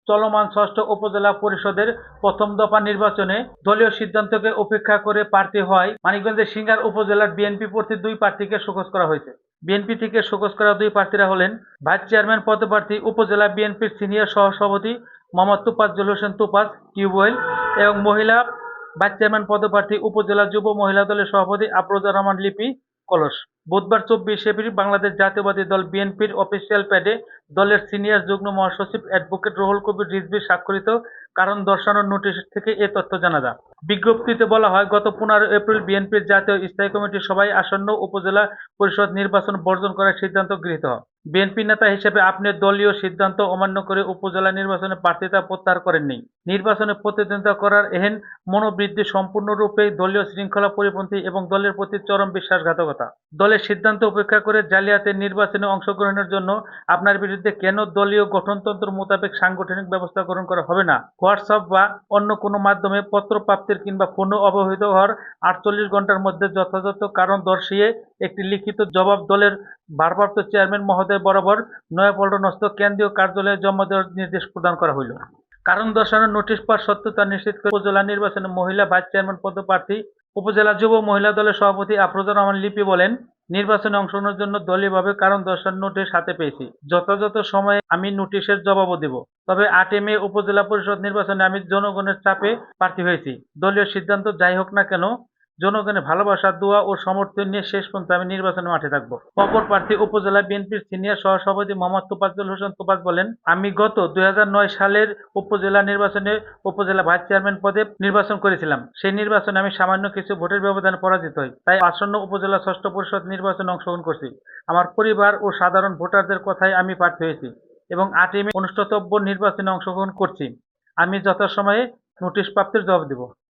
চলমান ষষ্ঠ উপজেলা পরিষদের প্রথম দফা নির্বাচনে দলীয় সিদ্ধান্তকে উপেক্ষা করে প্রার্থী হওয়ায় মানিকগঞ্জের সিংড়া উপজেলার বিএনপি প্রার্থী 2 প্রার্থীকে শোকজ করা হয়েছে। বিএনপি থেকে শোকজ করা 2 প্রার্থীরা হলেন ভাইস চেয়ারম্যান পদপ্রার্থী উপজেলা বিএনপির সিনিয়র সহসভাপতি মোহাম্মদ তোফাজ্জল হোসেন তোফাজ টিউবওয়েল এবং মহিলা ভাইস চেয়ারম্যান পদপ্রার্থী উপজেলা যুব মহিলা দলের সভাপতি আফরোজা রহমান লিপি কলস। বুধবার 24 এপ্রিল বাংলাদেশ জাতীয়তাবাদী দল বিএনপির অফিসিয়াল প্যাডে দলের সিনিয়র যুগ্ম মহাসচিব অ্যাডভোকেট রুহুল কবির রিজভীর স্বাক্ষরিত কারণ দর্শানোর নোটিশ থেকে এ তথ্য জানা যায়। বিজ্ঞপ্তিতে বলা হয়, গত 15 এপ্রিল বিএনপির জাতীয় স্থায়ী কমিটির সভায় আসন্ন উপজেলা পরিষদ নির্বাচন বর্জন করার সিদ্ধান্ত গৃহীত হয়। বিএনপি নেতা হিসেবে আপনি দলীয় সিদ্ধান্ত অমান্য করে উপজেলা নির্বাচনে প্রার্থিতা প্রত্যাহার করেননি। নির্বাচনে প্রতিদ্বন্দ্বিতা করার এহেন মনোবৃত্তি সম্পূর্ণরূপে দলীয় শৃঙ্খলা পরিপন্থী এবং দলের প্রতি চরম বিশ্বাসঘাতকতা। দলের সিদ্ধান্ত উপেক্ষা করে জালিয়াতির নির্বাচনে অংশগ্রহণের জন্য আপনার বিরুদ্ধে কেন দলীয় গঠনতন্ত্র মোতাবেক সাংগঠনিক ব্যবস্থা গ্রহণ করা হবে না? হোয়াটসঅ্যাপ বা অন্য কোনো মাধ্যমে পত্র প্রাপ্তির কিংবা ফোনে অবহিত হওয়ার 48 ঘণ্টার মধ্যে যথাযথ কারণ দর্শিয়ে একটি লিখিত জবাব দলের ভারপ্রাপ্ত চেয়ারম্যান মহোদয় বরাবর নয়াপল্টনস্থ কেন্দ্রীয় কার্যালয়ে জমা দেওয়ার নির্দেশ প্রদান করা হইল। কারণ দর্শানোর নোটিশ পাওয়ার সত্যতা নিশ্চিত করে উপজেলা নির্বাচনে মহিলা ভাইস চেয়ারম্যান পদপ্রার্থী উপজেলা যুব মহিলা দলের সভাপতি আফরোজা রহমান লিপি বলেন, নির্বাচনে অংশগ্রহণের জন্য দলীয়ভাবে কারণ দর্শানোর নোটিশ হাতে পেয়েছি। যথাযথ সময়ে আমি নোটিশের জবাবও দেব। তবে 8 মে উপজেলা পরিষদ নির্বাচনে আমি জনগণের চাপে প্রার্থী হয়েছি। দলীয় সিদ্ধান্ত যাই হোক না কেন, জনগণের ভালোবাসা, দোয়া ও সমর্থন নিয়ে শেষ পর্যন্ত আমি নির্বাচনের মাঠে থাকব। অপর প্রার্থী উপজেলা বিএনপির সিনিয়র সহসভাপতি মোহাম্মদ তোফাজ্জল হোসেন তোফাজ বলেন, আমি গত 2009 সালের উপজেলা নির্বাচনে উপজেলা ভাইস চেয়ারম্যান পদে নির্বাচন করেছিলাম। সেই নির্বাচনে আমি সামান্য কিছু ভোটের ব্যবধানে পরাজিত হই। তাই আসন্ন উপজেলা ষষ্ঠ পরিষদ নির্বাচনে অংশগ্রহণ করছি। আমার পরিবার ও সাধারণ ভোটারদের কথায় আমি প্রার্থী হয়েছি এবং 8 মে অনুষ্ঠিতব্য নির্বাচনে অংশগ্রহণ করছি। আমি যথাসময়ে নোটিশ প্রাপ্তির জবাব দেব।